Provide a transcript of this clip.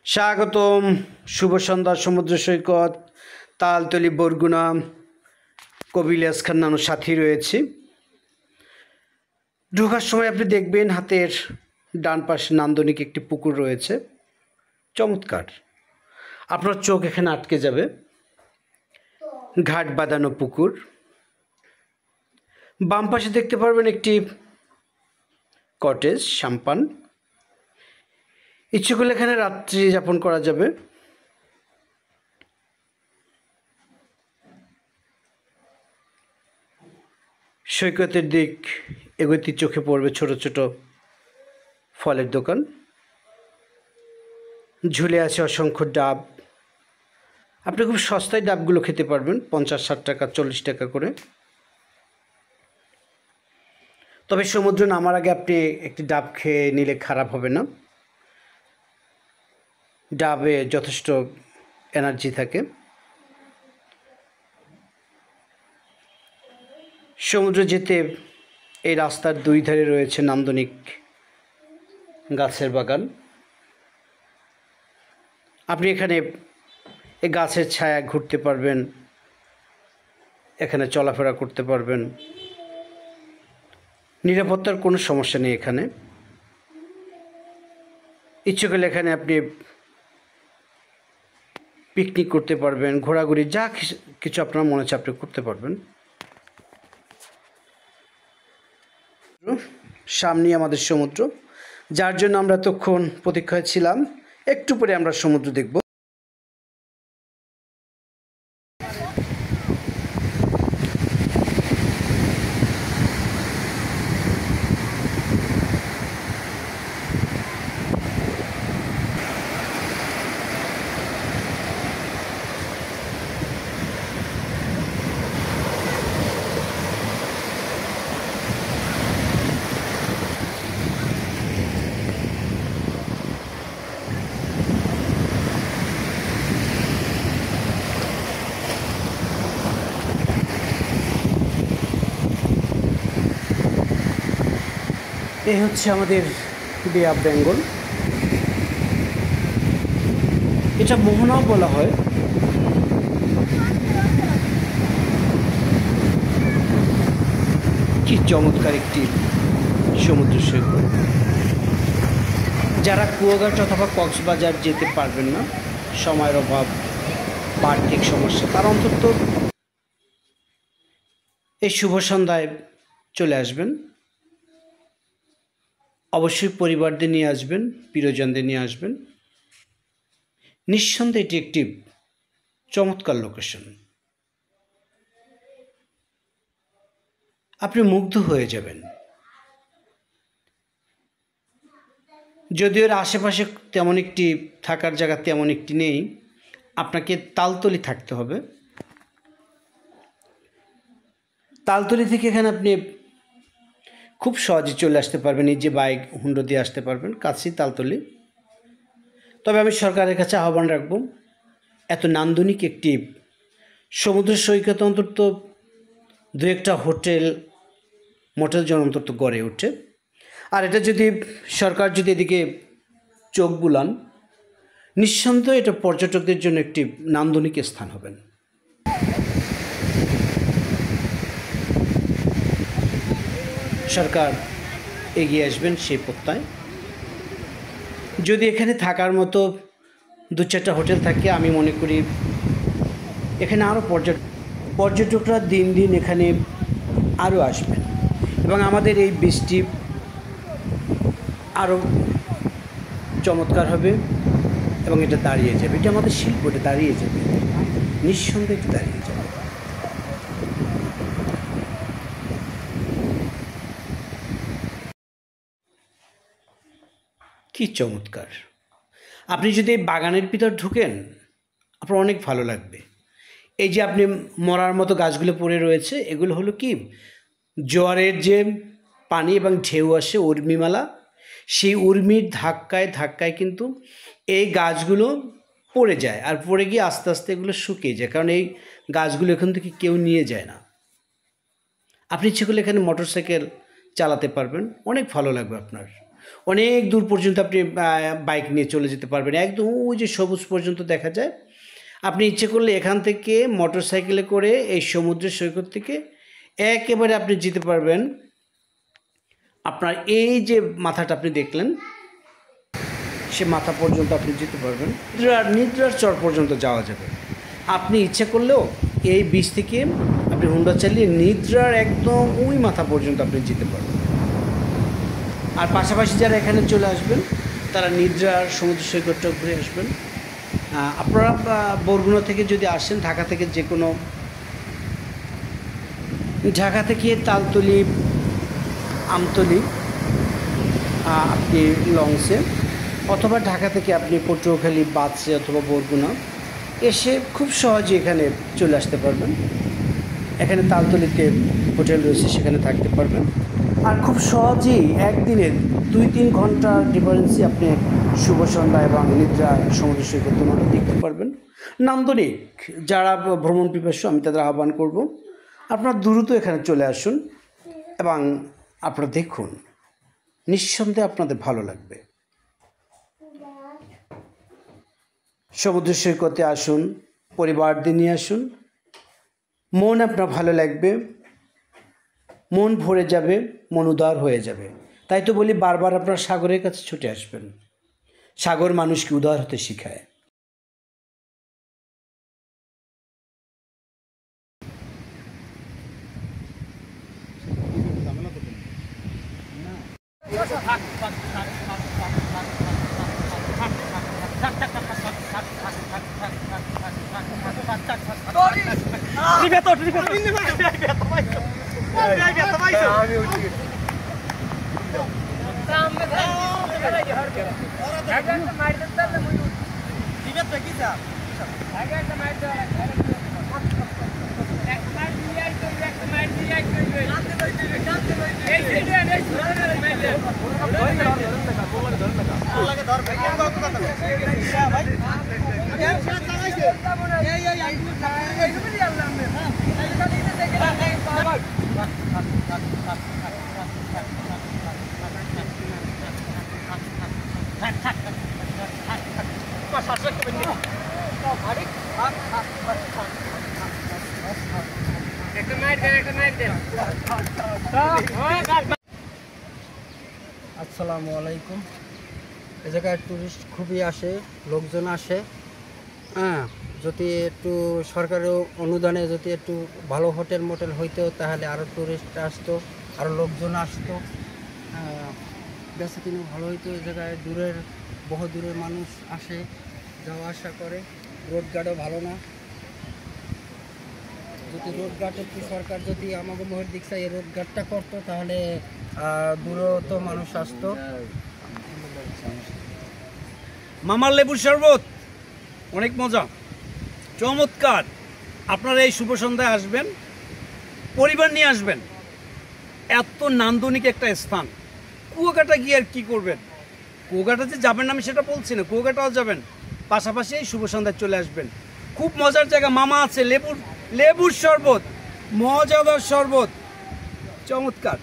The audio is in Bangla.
স্বাগতম। শুভ সন্ধ্যা। সমুদ্র সৈকত, তালতলি, বরগুনা, কবিলিয়াস খান নানু সাথী রয়েছে। ঢোকার সময় আপনি দেখবেন হাতের ডান পাশে নান্দনিক একটি পুকুর রয়েছে, চমৎকার। আপনার চোখ এখানে আটকে যাবে। ঘাট বাঁধানো পুকুর। বাম পাশে দেখতে পারবেন একটি কটেজ, সাম্পান। ইচ্ছে করলে এখানে রাত্রি যাপন করা যাবে। সৈকতের দিক এগোতে চোখে পড়বে ছোট ছোট ফলের দোকান। ঝুলে আছে অসংখ্য ডাব। আপনি খুব সস্তায় ডাবগুলো খেতে পারবেন, 50-60 টাকা, 40 টাকা করে। তবে সমুদ্র নামার আগে আপনি একটি ডাব খেয়ে নিলে খারাপ হবে না। ডাবে যথেষ্ট এনার্জি থাকে। সমুদ্র যেতে এই রাস্তার দুই ধারে রয়েছে নান্দনিক গাছের বাগান। আপনি এখানে এই গাছের ছায়া ঘুরতে পারবেন, এখানে চলাফেরা করতে পারবেন। নিরাপত্তার কোনো সমস্যা নেই এখানে। ইচ্ছে করলে এখানে আপনি পিকনিক করতে পারবেন, ঘোরাঘুরি, যা কিছু আপনার মনে হচ্ছে আপনি করতে পারবেন। সামনে আমাদের সমুদ্র, যার জন্য আমরা এতক্ষণ প্রতীক্ষায় ছিলাম। একটু পরে আমরা সমুদ্র দেখব। এই হচ্ছে আমাদের বে অফ বেঙ্গল। এটা মোহনাও বলা হয়। কি চমৎকার একটি সমুদ্র সৈকত। যারা কুয়াঘাট অথবা কক্সবাজার যেতে পারবেন না, সময়ের অভাব বা আর্থিক সমস্যা, তার অন্তত এই শুভ সন্ধ্যায় চলে আসবেন। অবশ্যই পরিবারদের নিয়ে আসবেন, প্রিয়জনদের নিয়ে আসবেন। নিঃসন্দেহে এটি একটি চমৎকার লোকেশন। আপনি মুগ্ধ হয়ে যাবেন। যদিও এর আশেপাশে তেমন একটি থাকার জায়গা তেমন একটি নেই, আপনাকে তালতলি থাকতে হবে। তালতলি থেকে এখানে আপনি খুব সহজে চলে আসতে পারবেন, নিজে বাইক হুন্ডো দিয়ে আসতে পারবেন, কাছেই তালতলি। তবে আমি সরকারের কাছে আহ্বান রাখব, এত নান্দনিক একটি সমুদ্র সৈকত অন্তত দু একটা হোটেল মোটেল যেন অন্তত গড়ে ওঠে। আর এটা যদি সরকার যদি এদিকে চোখ বুলান, নিঃসন্দেহে এটা পর্যটকদের জন্য একটি নান্দনিক স্থান হবেন। সরকার এগিয়ে আসবেন সেই প্রত্যয়। যদি এখানে থাকার মতো 2-4টা হোটেল থাকে, আমি মনে করি এখানে আরও পর্যটকরা দিন দিন এখানে আরও আসবেন এবং আমাদের এই বীজটি আরও চমৎকার হবে এবং এটা দাঁড়িয়ে যাবে। এটা আমাদের শিল্প, এটা দাঁড়িয়ে যাবে, নিঃসন্দেহে এটা দাঁড়িয়ে যাবে। কি চমৎকার! আপনি যদি এই বাগানের ভিতর ঢুকেন, আপনার অনেক ভালো লাগবে। এই যে আপনি মরার মতো গাছগুলো পড়ে রয়েছে, এগুলো হলো কি জোয়ারের যে পানি এবং ঢেউ আসে, উর্মিমালা, সেই উর্মির ধাক্কায় ধাক্কায় কিন্তু এই গাছগুলো পড়ে যায়, আর পড়ে গিয়ে আস্তে আস্তে এগুলো শুকিয়ে যায়, কারণ এই গাছগুলো এখান থেকে কেউ নিয়ে যায় না। আপনি ইচ্ছে করলে এখানে মোটরসাইকেল চালাতে পারবেন, অনেক ভালো লাগবে আপনার। অনেক দূর পর্যন্ত আপনি বাইক নিয়ে চলে যেতে পারবেন, একদম ওই যে সবুজ পর্যন্ত দেখা যায়। আপনি ইচ্ছে করলে এখান থেকে মোটর সাইকেলে করে এই সমুদ্রের সৈকত থেকে একেবারে আপনি যেতে পারবেন আপনার এই যে মাথাটা আপনি দেখলেন সে মাথা পর্যন্ত আপনি যেতে পারবেন, নিদ্রার চর পর্যন্ত যাওয়া যাবে। আপনি ইচ্ছে করলেও এই বিচ থেকে আপনি হুন্ডা চালিয়ে নিদ্রার একদম ওই মাথা পর্যন্ত আপনি যেতে পারবেন। আর পাশাপাশি যারা এখানে চলে আসবেন তারা নিদ্রার সমুদ্র সৈকতটা ঘুরে আসবেন। আপনারা বরগুনা থেকে যদি আসেন, ঢাকা থেকে যে কোনো, ঢাকা থেকে তালতলি, আমতলি আপনি লঞ্চে, অথবা ঢাকা থেকে আপনি পটুয়াখালী বাসে অথবা বরগুনা এসে খুব সহজে এখানে চলে আসতে পারবেন। এখানে তালতলিতে হোটেল রয়েছে, সেখানে থাকতে পারবেন। আর খুব সহজেই একদিনের 2-3 ঘন্টার ডিফারেন্সে আপনি শুভ সন্ধ্যা এবং নিদ্রা সমুদ্র সৈকত দেখতে পারবেন। নান্দনিক যারা ভ্রমণ পিপাসু আমি তাদের আহ্বান করব, আপনারা দ্রুত এখানে চলে আসুন এবং আপনারা দেখুন, নিঃসন্দেহে আপনাদের ভালো লাগবে। সমুদ্র সৈকতে আসুন, পরিবারদের নিয়ে আসুন, মন আপনার ভালো লাগবে, মন ভরে যাবে, মন উদার হয়ে যাবে। তাই তো বলি বারবার আপনার সাগরের কাছে ছুটে আসবেন। সাগর মানুষকে উদার হতে শেখায়। আসসালামু আলাইকুম। এ জায়গায় টুরিস্ট খুবই আসে, লোকজন আসে। যদি একটু সরকারের অনুদানে যদি একটু ভালো হোটেল মোটেল হইতো তাহলে আরও টুরিস্ট আসতো, আরও লোকজন আসতো, বেশি দিনও ভালো হইতো। এই জায়গায় বহু দূরের মানুষ আসে, যাওয়া আসা করে। রোডঘাটও ভালো না। যদি রোডঘাট একটু সরকার যদি আমাকে মোহের দিক চাই রোডঘাটটা করতো তাহলে দূরত মানুষ আসতো। মামার লেবুর শরবত অনেক মজা, চমৎকার। আপনারা এই শুভ সন্ধ্যায় আসবেন, পরিবার নিয়ে আসবেন। এত নান্দনিক একটা স্থান। কুয়াকাটা গিয়ে আর কী করবেন? কুয়াকাটা যে যাবেন আমি সেটা বলছি না, কুয়াকাটাও যাবেন, পাশাপাশি এই শুভ সন্ধ্যায় চলে আসবেন। খুব মজার জায়গা। মামা আছে, লেবুর শরবত, মজাদার শরবত, চমৎকার।